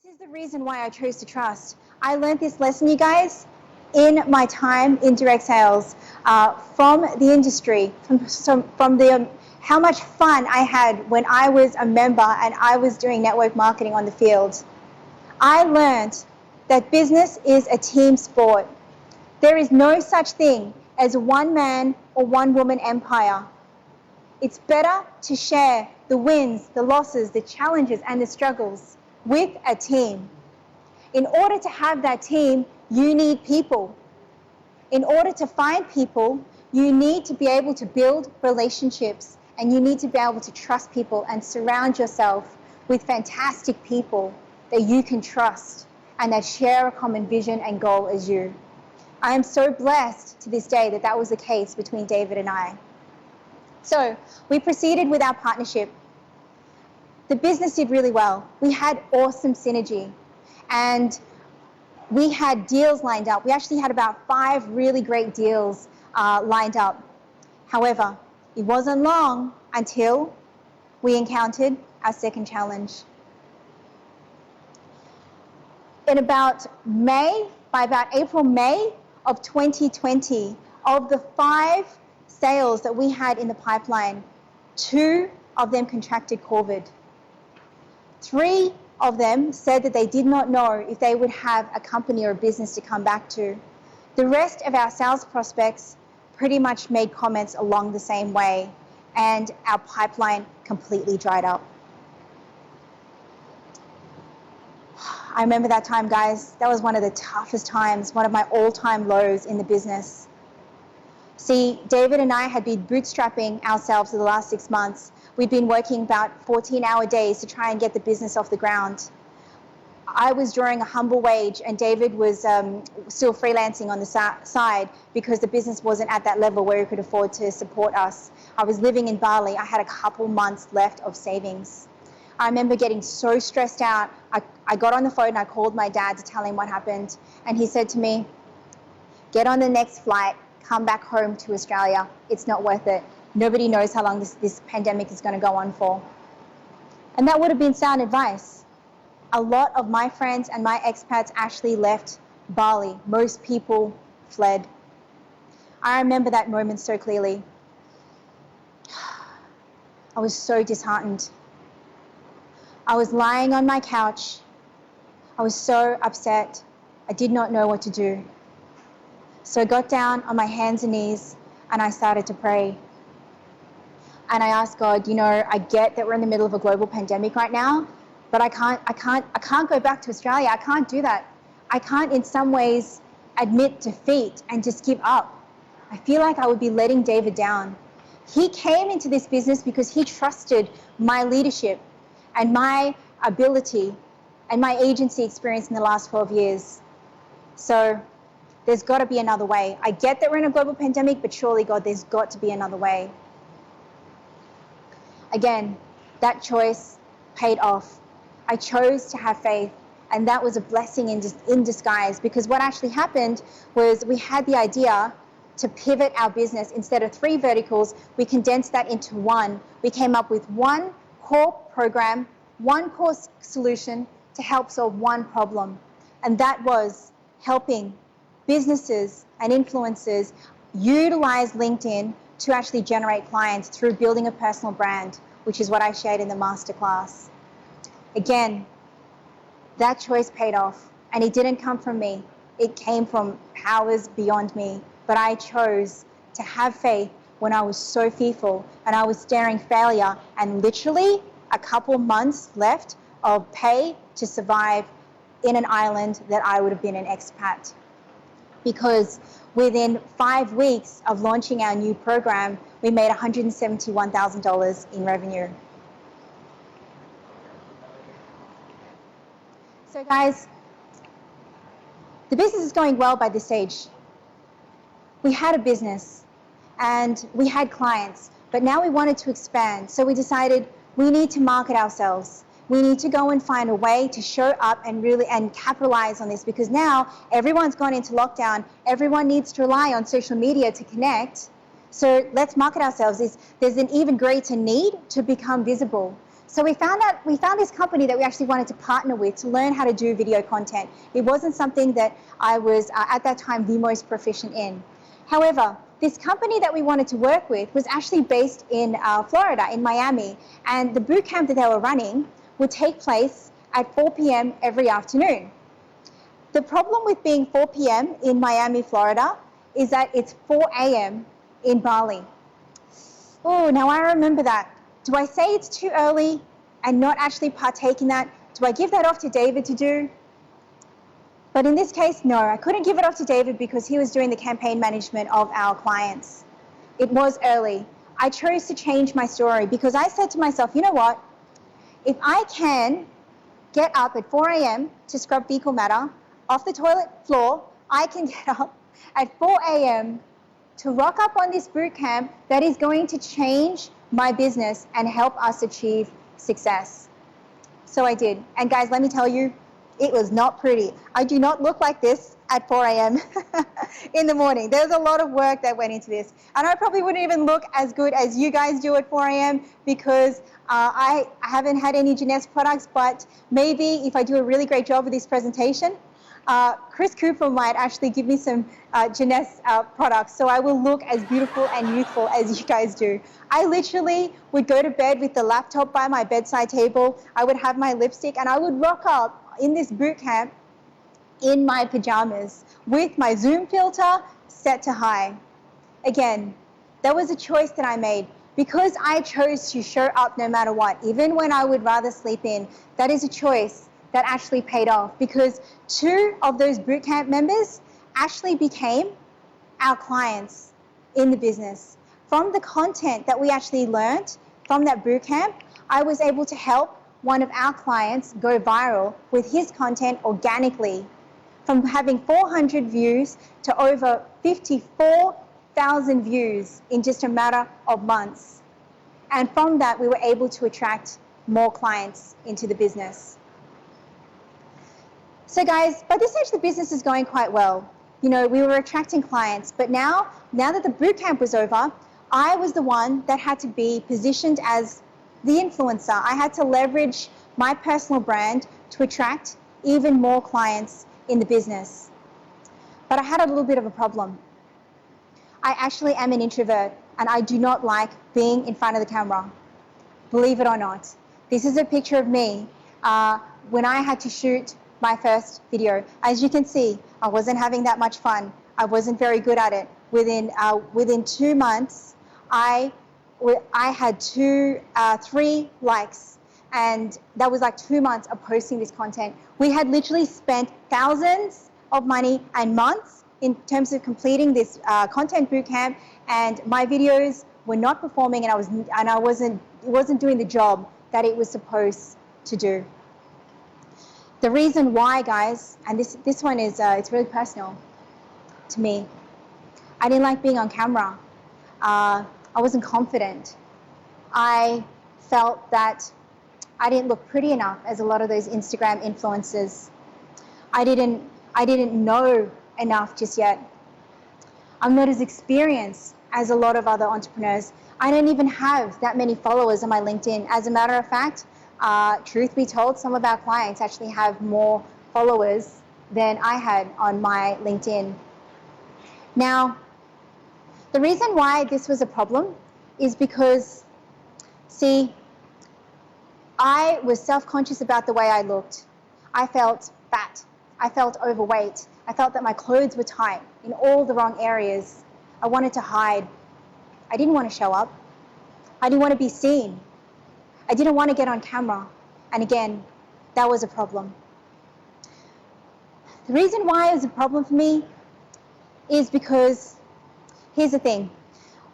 This is the reason why I chose to trust. I learned this lesson, you guys, in my time in direct sales, from the industry, how much fun I had when I was a member and I was doing network marketing on the field. I learned that business is a team sport. There is no such thing as a one-man or one-woman empire. It's better to share the wins, the losses, the challenges, and the struggles with a team. In order to have that team, you need people. In order to find people, you need to be able to build relationships, and you need to be able to trust people and surround yourself with fantastic people that you can trust and that share a common vision and goal as you. I am so blessed to this day that that was the case between David and I. So we proceeded with our partnership. The business did really well. We had awesome synergy, and we had deals lined up. We actually had about 5 really great deals lined up. However, it wasn't long until we encountered our second challenge. By about April, May of 2020, of the 5 sales that we had in the pipeline, 2 of them contracted COVID. 3 of them said that they did not know if they would have a company or a business to come back to. The rest of our sales prospects pretty much made comments along the same way, and our pipeline completely dried up. I remember that time, guys. That was one of the toughest times, one of my all-time lows in the business. See, David and I had been bootstrapping ourselves for the last 6 months. We'd been working about 14-hour days to try and get the business off the ground. I was drawing a humble wage, and David was still freelancing on the side because the business wasn't at that level where he could afford to support us. I was living in Bali. I had a couple months left of savings. I remember getting so stressed out. I got on the phone and I called my dad to tell him what happened. And he said to me, "Get on the next flight, come back home to Australia. It's not worth it. Nobody knows how long this pandemic is going to go on for." And that would have been sound advice. A lot of my friends and my expats actually left Bali. Most people fled. I remember that moment so clearly. I was so disheartened. I was lying on my couch. I was so upset. I did not know what to do. So I got down on my hands and knees and I started to pray. And I asked God, I get that we're in the middle of a global pandemic right now, but I can't go back to Australia. I can't do that. I can't in some ways admit defeat and just give up. I feel like I would be letting David down. He came into this business because he trusted my leadership and my ability and my agency experience in the last 12 years. So there's got to be another way. I get that we're in a global pandemic, but surely, God, there's got to be another way. Again, that choice paid off. I chose to have faith, and that was a blessing in disguise, because what actually happened was we had the idea to pivot our business. Instead of 3 verticals, we condensed that into 1. We came up with 1 core program, 1 core solution to help solve 1 problem, and that was helping businesses and influencers utilize LinkedIn to actually generate clients through building a personal brand, which is what I shared in the masterclass. Again, that choice paid off, and it didn't come from me. It came from powers beyond me, but I chose to have faith when I was so fearful and I was staring failure and literally a couple months left of pay to survive in an island that I would have been an expat. Because within 5 weeks of launching our new program, we made $171,000 in revenue. So guys, the business is going well by this stage. We had a business and we had clients, but now we wanted to expand. So we decided we need to market ourselves. We need to go and find a way to show up and capitalize on this, because now everyone's gone into lockdown. Everyone needs to rely on social media to connect. So let's market ourselves. There's an even greater need to become visible. So we found this company that we actually wanted to partner with to learn how to do video content. It wasn't something that I was at that time the most proficient in. However, this company that we wanted to work with was actually based in Florida, in Miami, and the boot camp that they were running would take place at 4 p.m. every afternoon. The problem with being 4 p.m. in Miami, Florida, is that it's 4 a.m. in Bali. Oh, now I remember that. Do I say it's too early and not actually partake in that? Do I give that off to David to do? But in this case, no, I couldn't give it off to David because he was doing the campaign management of our clients. It was early. I chose to change my story because I said to myself, you know what? If I can get up at 4 a.m. to scrub fecal matter off the toilet floor, I can get up at 4 a.m. to rock up on this boot camp that is going to change my business and help us achieve success. So I did. And guys, let me tell you, it was not pretty. I do not look like this at 4 a.m. in the morning. There's a lot of work that went into this. And I probably wouldn't even look as good as you guys do at 4 a.m. because I haven't had any Jess products, but maybe if I do a really great job with this presentation, Chris Cooper might actually give me some Jess products, so I will look as beautiful and youthful as you guys do. I literally would go to bed with the laptop by my bedside table. I would have my lipstick, and I would rock up in this boot camp in my pajamas with my Zoom filter set to high. Again, that was a choice that I made because I chose to show up no matter what, even when I would rather sleep in. That is a choice that actually paid off because 2 of those bootcamp members actually became our clients in the business. From the content that we actually learned from that bootcamp, I was able to help one of our clients go viral with his content organically, from having 400 views to over 54,000 views in just a matter of months. And from that, we were able to attract more clients into the business. So guys, by this stage, the business is going quite well. You know, we were attracting clients, but now that the bootcamp was over, I was the one that had to be positioned as the influencer. I had to leverage my personal brand to attract even more clients in the business. But I had a little bit of a problem. I actually am an introvert and I do not like being in front of the camera, believe it or not. This is a picture of me when I had to shoot my first video. As you can see, I wasn't having that much fun. I wasn't very good at it. Within 2 months, I had 3 likes, and that was like 2 months of posting this content. We had literally spent thousands of money and months in terms of completing this content bootcamp, and my videos were not performing, and it wasn't doing the job that it was supposed to do. The reason why, guys, and this one is it's really personal to me. I didn't like being on camera. I wasn't confident. I felt that I didn't look pretty enough as a lot of those Instagram influencers. I didn't know enough just yet. I'm not as experienced as a lot of other entrepreneurs. I don't even have that many followers on my LinkedIn. As a matter of fact, truth be told, some of our clients actually have more followers than I had on my LinkedIn. Now, the reason why this was a problem is because, see, I was self-conscious about the way I looked. I felt fat. I felt overweight. I felt that my clothes were tight in all the wrong areas. I wanted to hide. I didn't want to show up. I didn't want to be seen. I didn't want to get on camera. And again, that was a problem. The reason why it was a problem for me is because, here's the thing.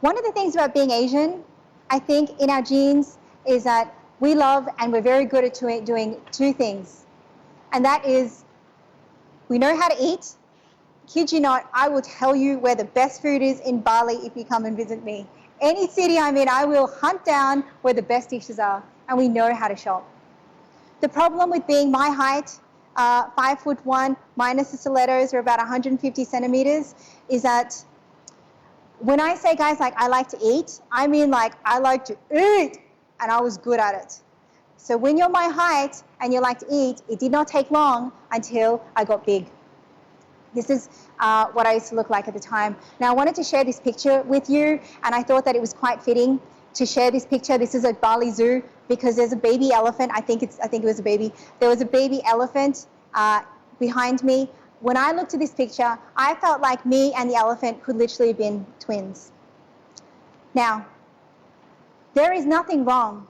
One of the things about being Asian, I think in our genes, is that we love and we're very good at doing 2 things. And that is, we know how to eat. Kid you not, I will tell you where the best food is in Bali if you come and visit me. Any city I'm in, I will hunt down where the best dishes are, and we know how to shop. The problem with being my height, 5'1", minus the stilettos, or about 150 centimeters, is that when I say, guys, like I like to eat, I mean like I like to eat, and I was good at it. So when you're my height and you like to eat, it did not take long until I got big. This is what I used to look like at the time. Now, I wanted to share this picture with you, and I thought that it was quite fitting to share this picture. This is at Bali Zoo because there's a baby elephant. I think it was a baby. There was a baby elephant behind me. When I looked at this picture, I felt like me and the elephant could literally have been twins. Now, there is nothing wrong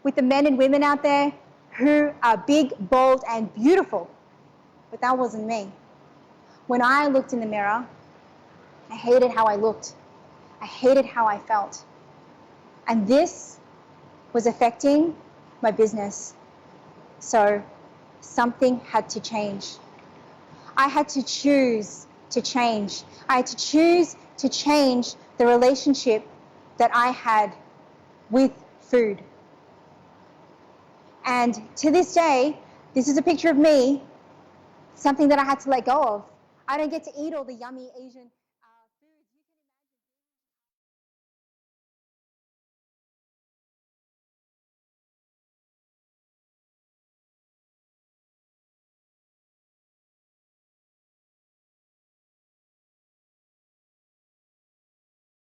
with the men and women out there who are big, bold, and beautiful, but that wasn't me. When I looked in the mirror, I hated how I looked. I hated how I felt. And this was affecting my business. So something had to change. I had to choose to change. I had to choose to change the relationship that I had with food. And to this day, this is a picture of me, something that I had to let go of. I don't get to eat all the yummy Asian